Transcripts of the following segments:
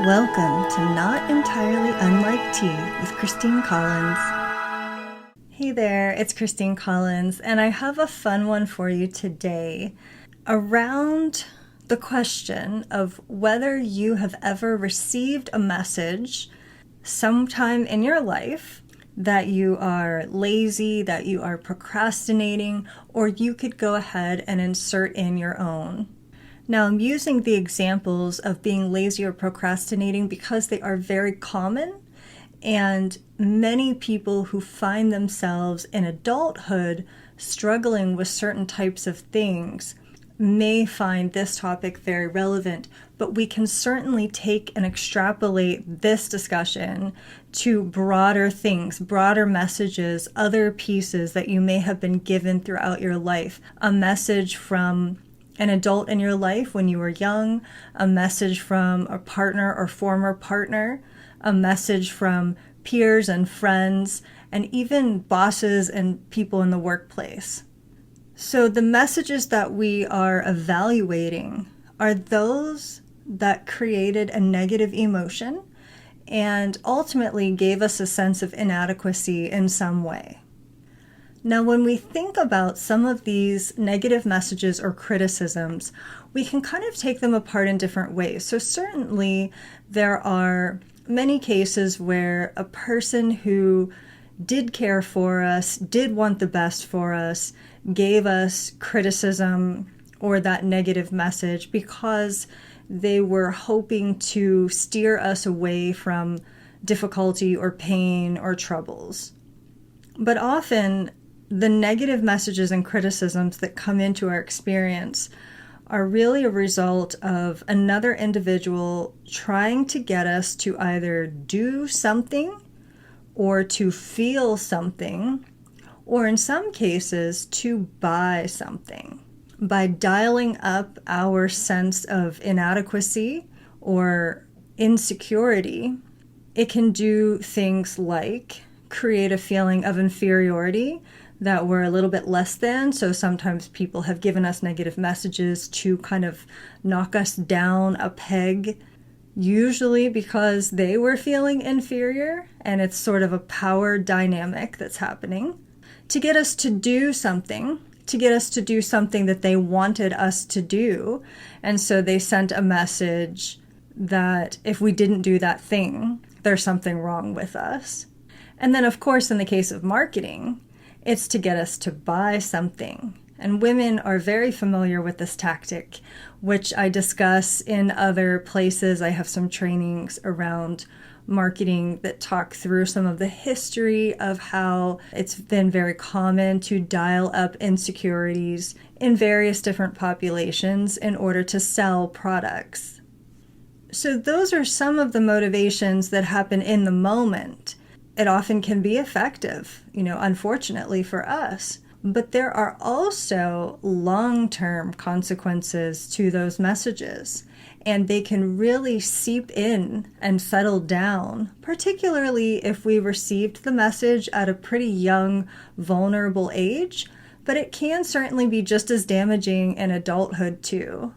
Welcome to Not Entirely Unlike Tea with Christine Collins. Hey there, it's Christine Collins, and I have a fun one for you today around the question of whether you have ever received a message sometime in your life that you are lazy, that you are procrastinating, or you could go ahead and insert in your own. Now, I'm using the examples of being lazy or procrastinating because they are very common, and many people who find themselves in adulthood struggling with certain types of things may find this topic very relevant, but we can certainly take and extrapolate this discussion to broader things, broader messages, other pieces that you may have been given throughout your life. A message from an adult in your life when you were young, a message from a partner or former partner, a message from peers and friends, and even bosses and people in the workplace. So the messages that we are evaluating are those that created a negative emotion and ultimately gave us a sense of inadequacy in some way. Now, when we think about some of these negative messages or criticisms, we can kind of take them apart in different ways. So certainly there are many cases where a person who did care for us, did want the best for us, gave us criticism or that negative message because they were hoping to steer us away from difficulty or pain or troubles. But often, the negative messages and criticisms that come into our experience are really a result of another individual trying to get us to either do something or to feel something, or in some cases, to buy something. By dialing up our sense of inadequacy or insecurity, it can do things like create a feeling of inferiority, that we're a little bit less than. So sometimes people have given us negative messages to kind of knock us down a peg, usually because they were feeling inferior, and it's sort of a power dynamic that's happening. To get us to do something, that they wanted us to do. And so they sent a message that if we didn't do that thing, there's something wrong with us. And then, of course, in the case of marketing, it's to get us to buy something. And women are very familiar with this tactic, which I discuss in other places. I have some trainings around marketing that talk through some of the history of how it's been very common to dial up insecurities in various different populations in order to sell products. So those are some of the motivations that happen in the moment. It often can be effective, unfortunately for us. But there are also long-term consequences to those messages, and they can really seep in and settle down, particularly if we received the message at a pretty young, vulnerable age, but it can certainly be just as damaging in adulthood too.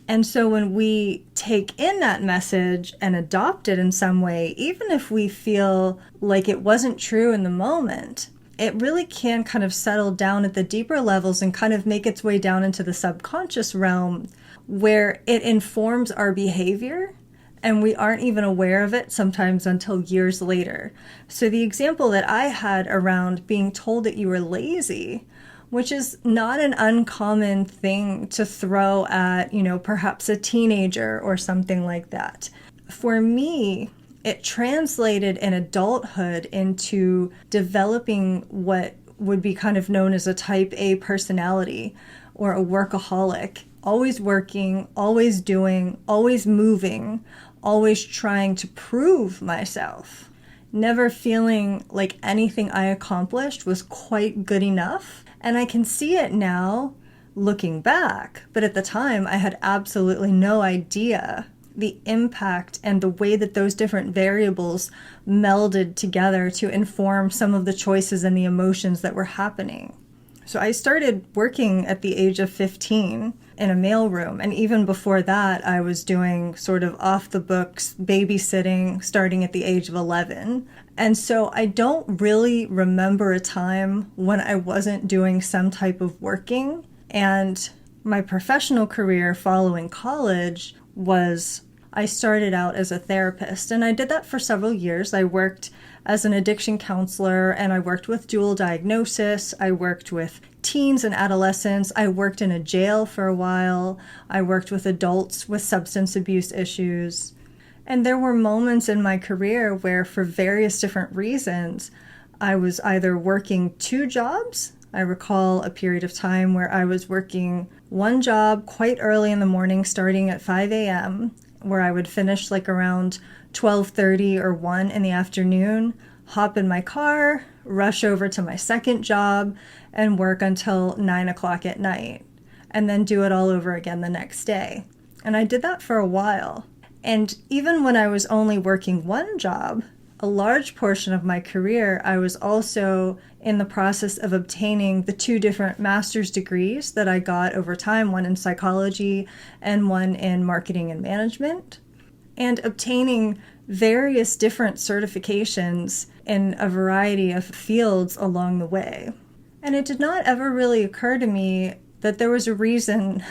And so when we take in that message and adopt it in some way, even if we feel like it wasn't true in the moment, it really can kind of settle down at the deeper levels and kind of make its way down into the subconscious realm where it informs our behavior, and we aren't even aware of it sometimes until years later. So the example that I had around being told that you were lazy, which is not an uncommon thing to throw at, perhaps a teenager or something like that. For me, it translated in adulthood into developing what would be kind of known as a type A personality or a workaholic, always working, always doing, always moving, always trying to prove myself, never feeling like anything I accomplished was quite good enough. And I can see it now looking back, but at the time I had absolutely no idea the impact and the way that those different variables melded together to inform some of the choices and the emotions that were happening. So I started working at the age of 15 in a mailroom. And even before that, I was doing sort of off the books babysitting starting at the age of 11. And so I don't really remember a time when I wasn't doing some type of working. And my professional career following college was, I started out as a therapist, and I did that for several years. I worked as an addiction counselor, and I worked with dual diagnosis. I worked with teens and adolescents. I worked in a jail for a while. I worked with adults with substance abuse issues. And there were moments in my career where, for various different reasons, I was either working 2 jobs. I recall a period of time where I was working one job quite early in the morning, starting at 5 a.m., where I would finish like around 12:30 or 1 in the afternoon, hop in my car, rush over to my second job, and work until 9 o'clock at night, and then do it all over again the next day. And I did that for a while. And even when I was only working one job, a large portion of my career, I was also in the process of obtaining the 2 different master's degrees that I got over time, one in psychology and one in marketing and management, and obtaining various different certifications in a variety of fields along the way. And it did not ever really occur to me that there was a reason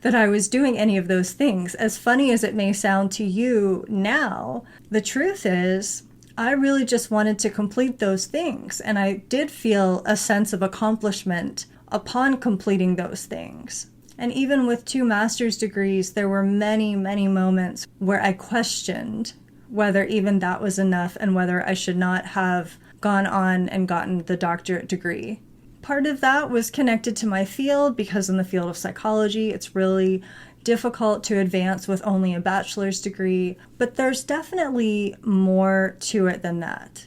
that I was doing any of those things. As funny as it may sound to you now, the truth is, I really just wanted to complete those things. And I did feel a sense of accomplishment upon completing those things. And even with 2 master's degrees, there were many, many moments where I questioned whether even that was enough and whether I should not have gone on and gotten the doctorate degree. Part of that was connected to my field, because in the field of psychology, it's really difficult to advance with only a bachelor's degree, but there's definitely more to it than that.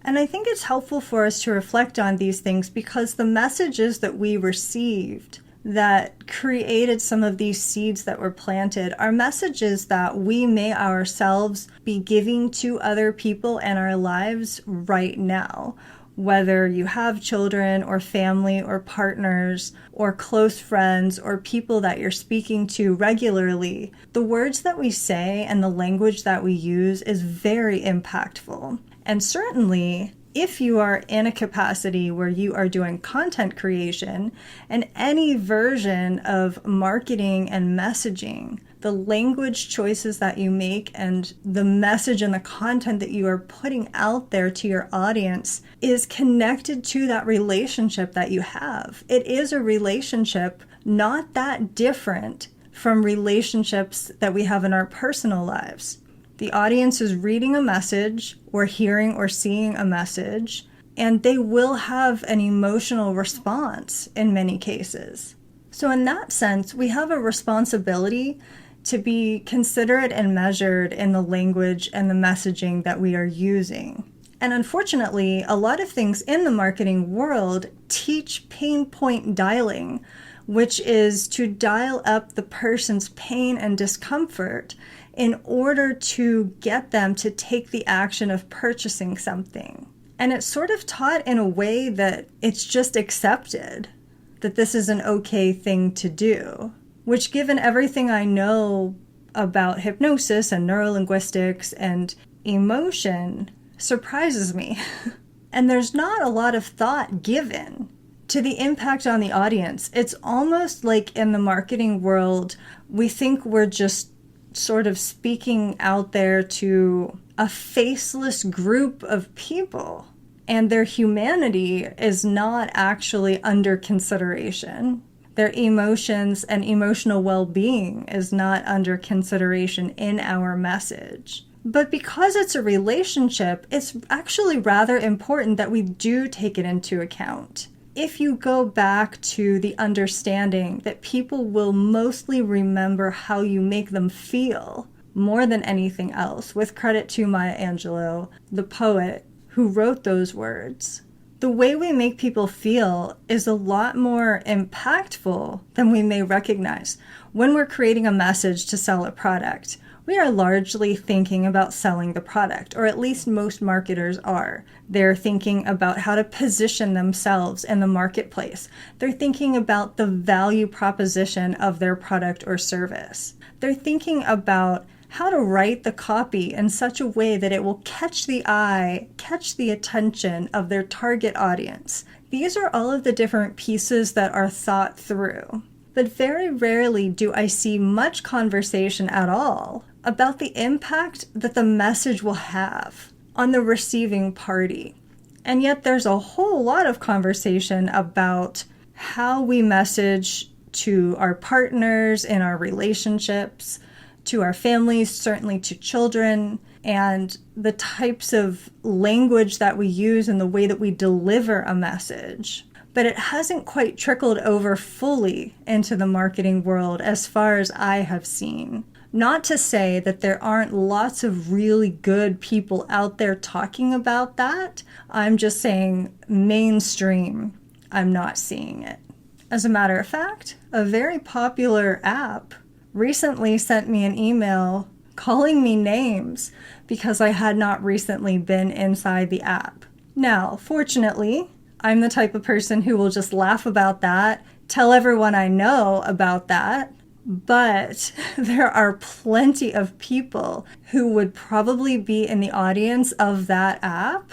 And I think it's helpful for us to reflect on these things, because the messages that we received that created some of these seeds that were planted are messages that we may ourselves be giving to other people in our lives right now. Whether you have children or family or partners or close friends or people that you're speaking to regularly, the words that we say and the language that we use is very impactful. And certainly, if you are in a capacity where you are doing content creation and any version of marketing and messaging, the language choices that you make and the message and the content that you are putting out there to your audience is connected to that relationship that you have. It is a relationship not that different from relationships that we have in our personal lives. The audience is reading a message or hearing or seeing a message, and they will have an emotional response in many cases. So in that sense, we have a responsibility to be considerate and measured in the language and the messaging that we are using. And unfortunately, a lot of things in the marketing world teach pain point dialing, which is to dial up the person's pain and discomfort in order to get them to take the action of purchasing something. And it's sort of taught in a way that it's just accepted, that this is an okay thing to do, which, given everything I know about hypnosis and neurolinguistics and emotion, surprises me. And there's not a lot of thought given to the impact on the audience. It's almost like in the marketing world, we think we're just sort of speaking out there to a faceless group of people, and their humanity is not actually under consideration. Their emotions and emotional well-being is not under consideration in our message. But because it's a relationship, it's actually rather important that we do take it into account. If you go back to the understanding that people will mostly remember how you make them feel more than anything else, with credit to Maya Angelou, the poet who wrote those words, the way we make people feel is a lot more impactful than we may recognize. When we're creating a message to sell a product, we are largely thinking about selling the product, or at least most marketers are. They're thinking about how to position themselves in the marketplace. They're thinking about the value proposition of their product or service. They're thinking about how to write the copy in such a way that it will catch the eye, catch the attention of their target audience. These are all of the different pieces that are thought through. But very rarely do I see much conversation at all about the impact that the message will have on the receiving party. And yet there's a whole lot of conversation about how we message to our partners in our relationships, to our families, certainly to children, and the types of language that we use and the way that we deliver a message. But it hasn't quite trickled over fully into the marketing world as far as I have seen. Not to say that there aren't lots of really good people out there talking about that. I'm just saying mainstream, I'm not seeing it. As a matter of fact, a very popular app recently sent me an email calling me names because I had not recently been inside the app. Now, fortunately, I'm the type of person who will just laugh about that, tell everyone I know about that, but there are plenty of people who would probably be in the audience of that app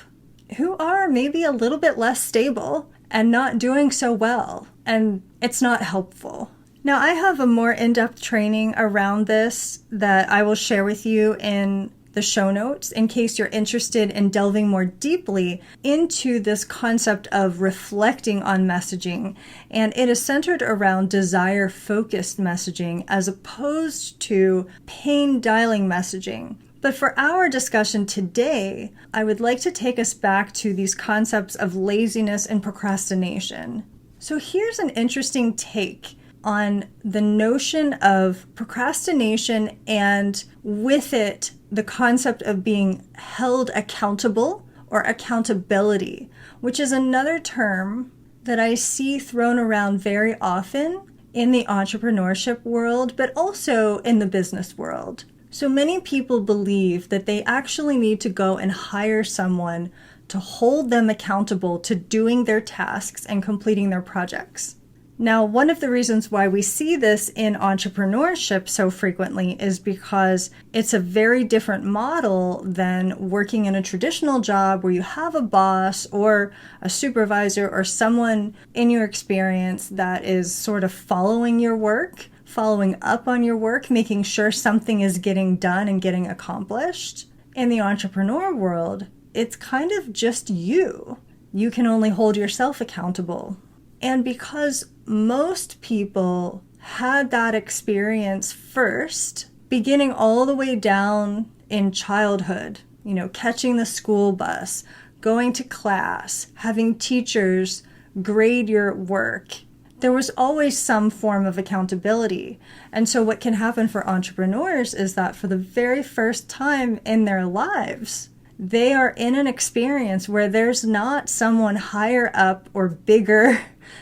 who are maybe a little bit less stable and not doing so well, and it's not helpful. Now, I have a more in-depth training around this that I will share with you in the show notes in case you're interested in delving more deeply into this concept of reflecting on messaging. And it is centered around desire-focused messaging as opposed to pain-dialing messaging. But for our discussion today, I would like to take us back to these concepts of laziness and procrastination. So here's an interesting take on the notion of procrastination and with it, the concept of being held accountable or accountability, which is another term that I see thrown around very often in the entrepreneurship world, but also in the business world. So many people believe that they actually need to go and hire someone to hold them accountable to doing their tasks and completing their projects. Now, one of the reasons why we see this in entrepreneurship so frequently is because it's a very different model than working in a traditional job where you have a boss or a supervisor or someone in your experience that is sort of following your work, following up on your work, making sure something is getting done and getting accomplished. In the entrepreneur world, it's kind of just you. You can only hold yourself accountable. And because most people had that experience first, beginning all the way down in childhood, catching the school bus, going to class, having teachers grade your work, there was always some form of accountability. And so what can happen for entrepreneurs is that for the very first time in their lives, they are in an experience where there's not someone higher up or bigger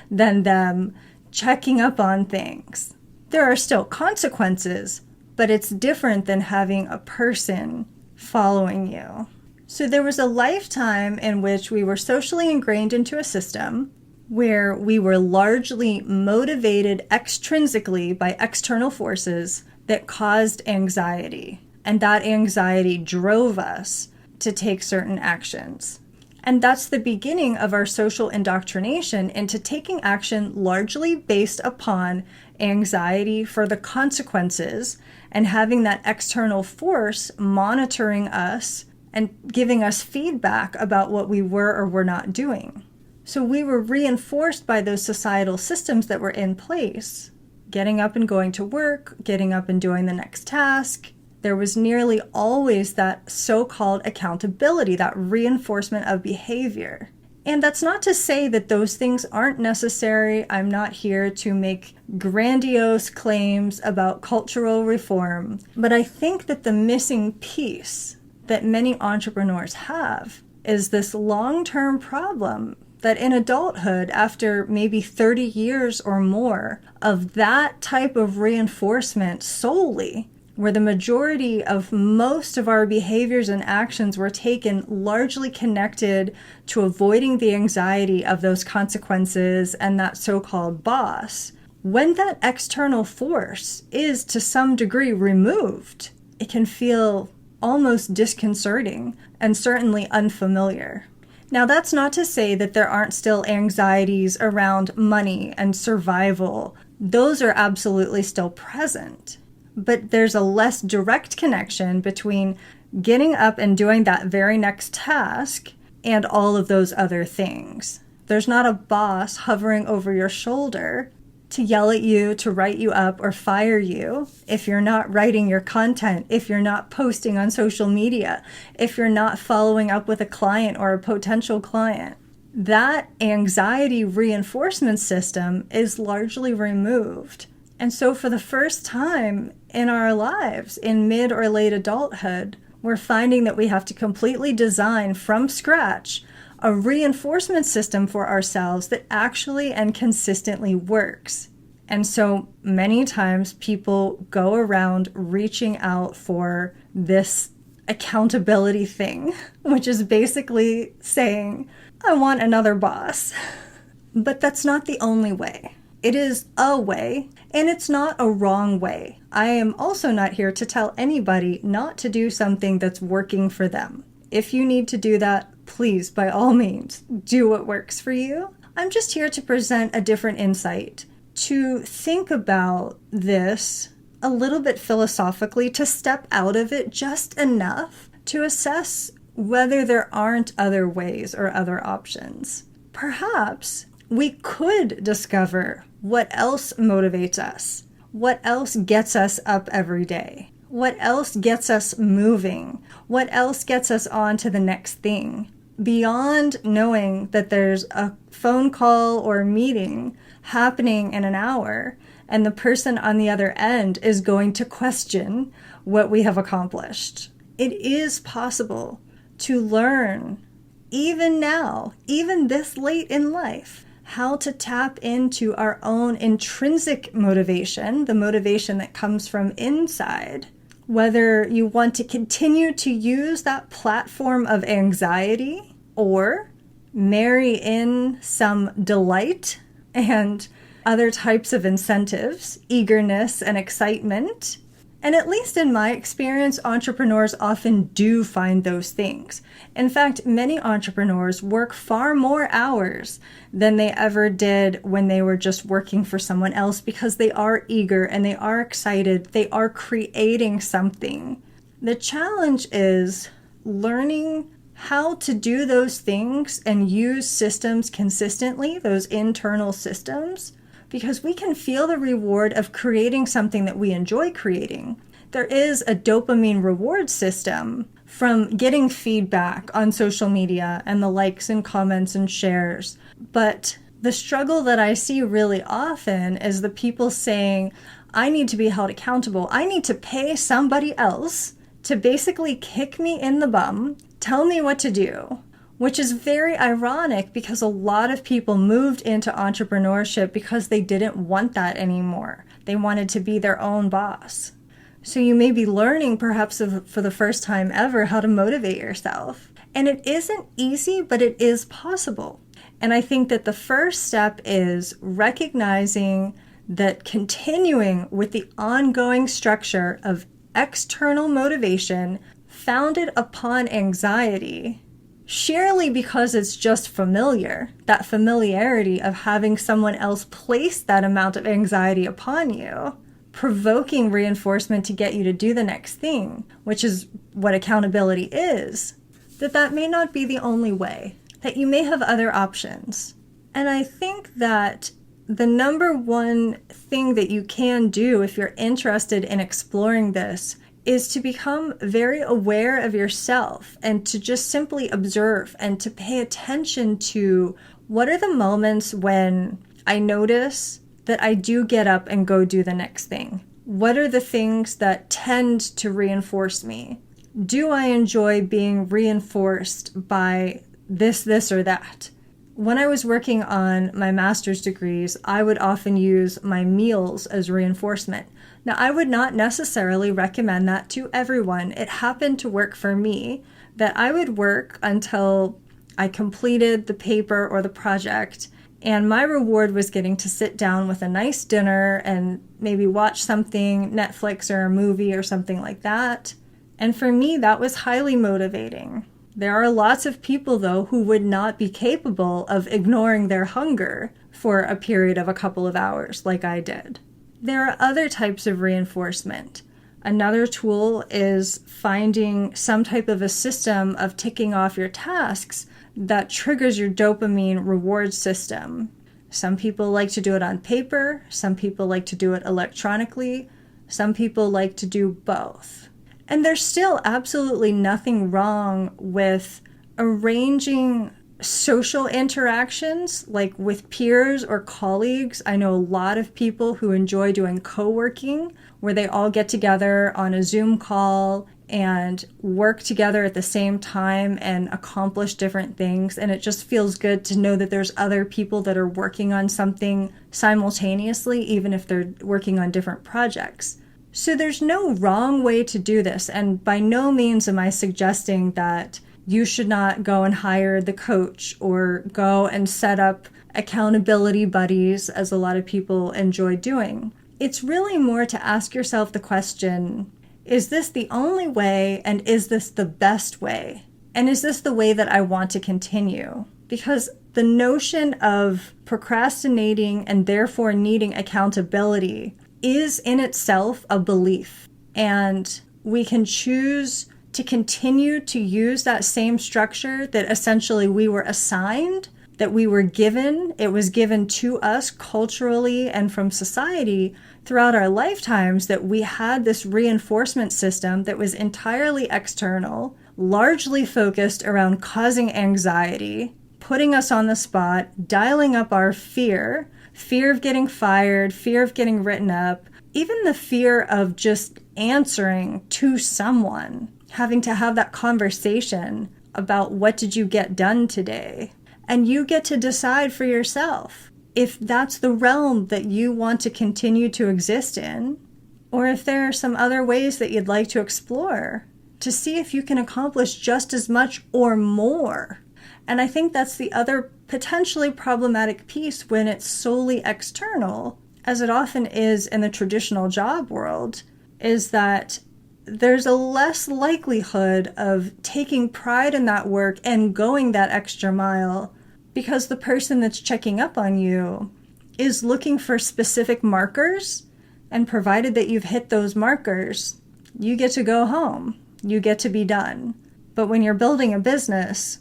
than them checking up on things. There are still consequences, but it's different than having a person following you. So there was a lifetime in which we were socially ingrained into a system where we were largely motivated extrinsically by external forces that caused anxiety. And that anxiety drove us to take certain actions. And that's the beginning of our social indoctrination into taking action largely based upon anxiety for the consequences and having that external force monitoring us and giving us feedback about what we were or were not doing. So we were reinforced by those societal systems that were in place, getting up and going to work, getting up and doing the next task. There was nearly always that so-called accountability, that reinforcement of behavior. And that's not to say that those things aren't necessary. I'm not here to make grandiose claims about cultural reform. But I think that the missing piece that many entrepreneurs have is this long-term problem that in adulthood, after maybe 30 years or more of that type of reinforcement solely, where the majority of most of our behaviors and actions were taken largely connected to avoiding the anxiety of those consequences and that so-called boss, when that external force is to some degree removed, it can feel almost disconcerting and certainly unfamiliar. Now, that's not to say that there aren't still anxieties around money and survival. Those are absolutely still present. But there's a less direct connection between getting up and doing that very next task and all of those other things. There's not a boss hovering over your shoulder to yell at you, to write you up, or fire you if you're not writing your content, if you're not posting on social media, if you're not following up with a client or a potential client. That anxiety reinforcement system is largely removed. And so for the first time in our lives, in mid or late adulthood, we're finding that we have to completely design from scratch a reinforcement system for ourselves that actually and consistently works. And so many times people go around reaching out for this accountability thing, which is basically saying, I want another boss. But that's not the only way. It is a way, and it's not a wrong way. I am also not here to tell anybody not to do something that's working for them. If you need to do that, please, by all means, do what works for you. I'm just here to present a different insight, to think about this a little bit philosophically, to step out of it just enough to assess whether there aren't other ways or other options. Perhaps we could discover what else motivates us, what else gets us up every day, what else gets us moving, what else gets us on to the next thing, beyond knowing that there's a phone call or meeting happening in an hour and the person on the other end is going to question what we have accomplished. It is possible to learn, even now, even this late in life, how to tap into our own intrinsic motivation, the motivation that comes from inside. Whether you want to continue to use that platform of anxiety or marry in some delight and other types of incentives, eagerness and excitement. And at least in my experience, entrepreneurs often do find those things. In fact, many entrepreneurs work far more hours than they ever did when they were just working for someone else because they are eager and they are excited. They are creating something. The challenge is learning how to do those things and use systems consistently, those internal systems, because we can feel the reward of creating something that we enjoy creating. There is a dopamine reward system from getting feedback on social media and the likes and comments and shares. But the struggle that I see really often is the people saying, I need to be held accountable. I need to pay somebody else to basically kick me in the bum, tell me what to do. Which is very ironic because a lot of people moved into entrepreneurship because they didn't want that anymore. They wanted to be their own boss. So you may be learning perhaps for the first time ever how to motivate yourself. And it isn't easy, but it is possible. And I think that the first step is recognizing that continuing with the ongoing structure of external motivation founded upon anxiety, sheerly because it's just familiar, that familiarity of having someone else place that amount of anxiety upon you, provoking reinforcement to get you to do the next thing, which is what accountability is, that may not be the only way, that you may have other options. And I think that the number one thing that you can do if you're interested in exploring this is to become very aware of yourself and to just simply observe and to pay attention to what are the moments when I notice that I do get up and go do the next thing. What are the things that tend to reinforce me? Do I enjoy being reinforced by this, or that? When I was working on my master's degrees, I would often use my meals as reinforcement. Now, I would not necessarily recommend that to everyone. It happened to work for me that I would work until I completed the paper or the project, and my reward was getting to sit down with a nice dinner and maybe watch something, Netflix or a movie or something like that. And for me, that was highly motivating. There are lots of people, though, who would not be capable of ignoring their hunger for a period of a couple of hours like I did. There are other types of reinforcement. Another tool is finding some type of a system of ticking off your tasks that triggers your dopamine reward system. Some people like to do it on paper. Some people like to do it electronically. Some people like to do both. And there's still absolutely nothing wrong with arranging social interactions, like with peers or colleagues. I know a lot of people who enjoy doing co-working, where they all get together on a Zoom call and work together at the same time and accomplish different things. And it just feels good to know that there's other people that are working on something simultaneously, even if they're working on different projects. So there's no wrong way to do this. And by no means am I suggesting that you should not go and hire the coach or go and set up accountability buddies, as a lot of people enjoy doing. It's really more to ask yourself the question, is this the only way, and is this the best way? And is this the way that I want to continue? Because the notion of procrastinating and therefore needing accountability is in itself a belief. And we can choose to continue to use that same structure that essentially we were assigned, that we were given. It was given to us culturally and from society throughout our lifetimes, that we had this reinforcement system that was entirely external, largely focused around causing anxiety, putting us on the spot, dialing up our fear of getting fired, fear of getting written up, even the fear of just answering to someone, having to have that conversation about what did you get done today. And you get to decide for yourself if that's the realm that you want to continue to exist in, or if there are some other ways that you'd like to explore to see if you can accomplish just as much or more. And I think that's the other potentially problematic piece when it's solely external, as it often is in the traditional job world, is that there's a less likelihood of taking pride in that work and going that extra mile, because the person that's checking up on you is looking for specific markers, and provided that you've hit those markers, you get to go home. You get to be done. But when you're building a business,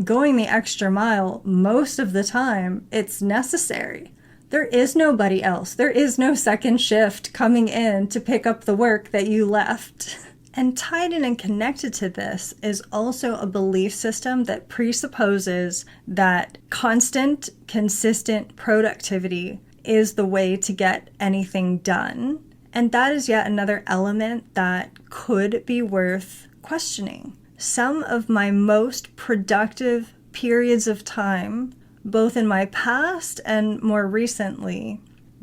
going the extra mile, most of the time, it's necessary. There is nobody else. There is no second shift coming in to pick up the work that you left. And tied in and connected to this is also a belief system that presupposes that constant, consistent productivity is the way to get anything done. And that is yet another element that could be worth questioning. Some of my most productive periods of time, both in my past and more recently,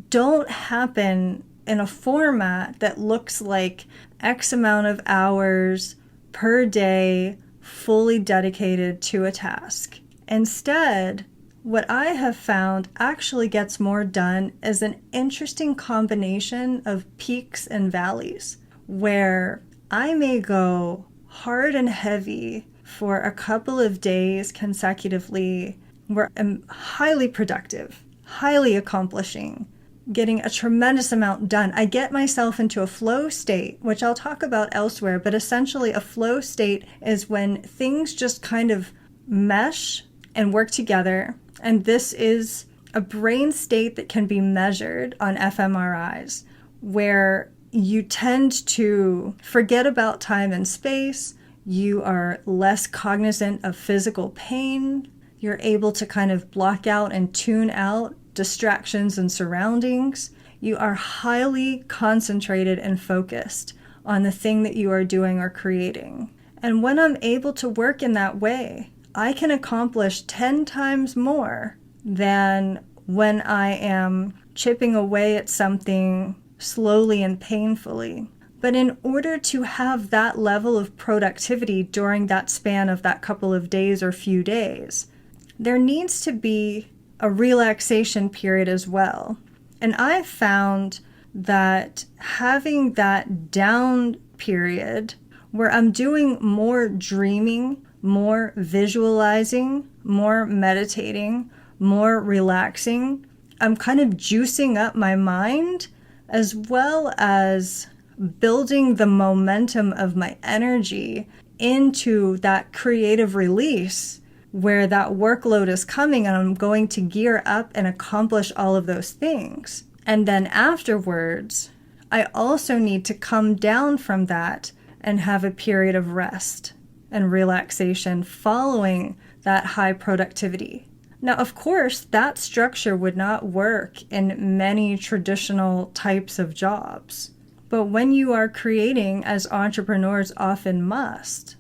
don't happen in a format that looks like X amount of hours per day fully dedicated to a task. Instead, what I have found actually gets more done is an interesting combination of peaks and valleys, where I may go hard and heavy for a couple of days consecutively, where I'm highly productive, highly accomplishing, getting a tremendous amount done. I get myself into a flow state, which I'll talk about elsewhere, but essentially a flow state is when things just kind of mesh and work together. And this is a brain state that can be measured on fMRIs, where you tend to forget about time and space. You are less cognizant of physical pain. You're able to kind of block out and tune out distractions and surroundings. You are highly concentrated and focused on the thing that you are doing or creating. And when I'm able to work in that way, I can accomplish 10 times more than when I am chipping away at something slowly and painfully. But in order to have that level of productivity during that span of that couple of days or few days, there needs to be a relaxation period as well. And I found that having that down period where I'm doing more dreaming, more visualizing, more meditating, more relaxing, I'm kind of juicing up my mind as well as building the momentum of my energy into that creative release where that workload is coming and I'm going to gear up and accomplish all of those things. And then afterwards, I also need to come down from that and have a period of rest and relaxation following that high productivity. Now, of course, that structure would not work in many traditional types of jobs. But when you are creating, as entrepreneurs often must,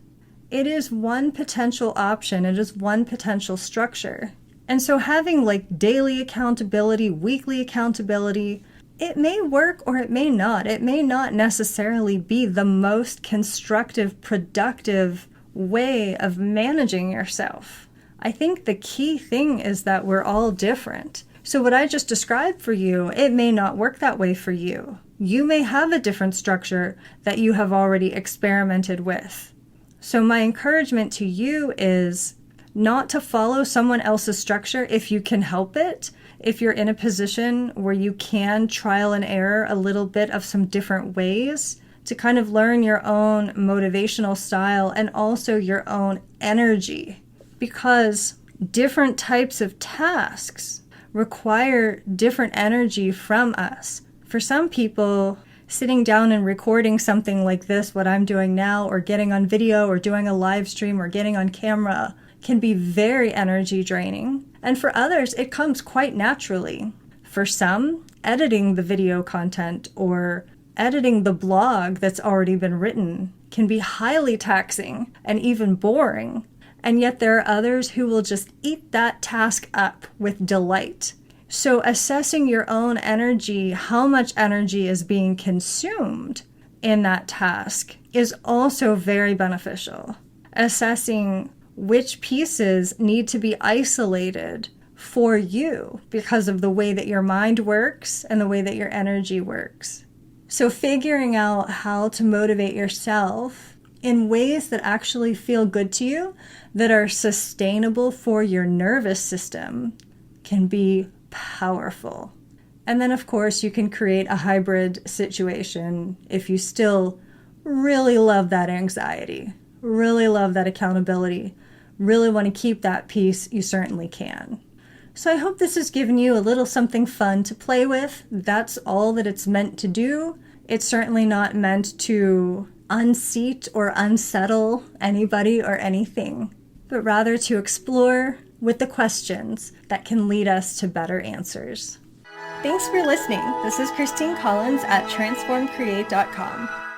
it is one potential option. It is one potential structure. And so having like daily accountability, weekly accountability, it may work or it may not. It may not necessarily be the most constructive, productive way of managing yourself. I think the key thing is that we're all different. So what I just described for you, it may not work that way for you. You may have a different structure that you have already experimented with. So my encouragement to you is not to follow someone else's structure if you can help it. If you're in a position where you can trial and error a little bit of some different ways to kind of learn your own motivational style and also your own energy. Because different types of tasks require different energy from us. For some people, sitting down and recording something like this, what I'm doing now, or getting on video or doing a live stream or getting on camera can be very energy draining. And for others, it comes quite naturally. For some, editing the video content or editing the blog that's already been written can be highly taxing and even boring. And yet there are others who will just eat that task up with delight. So assessing your own energy, how much energy is being consumed in that task is also very beneficial. Assessing which pieces need to be isolated for you because of the way that your mind works and the way that your energy works. So figuring out how to motivate yourself in ways that actually feel good to you, that are sustainable for your nervous system, can be powerful. And then, of course, you can create a hybrid situation if you still really love that anxiety, really love that accountability, really want to keep that peace, you certainly can. So I hope this has given you a little something fun to play with. That's all that it's meant to do. It's certainly not meant to unseat or unsettle anybody or anything, but rather to explore with the questions that can lead us to better answers. Thanks for listening. This is Christine Collins at transformcreate.com.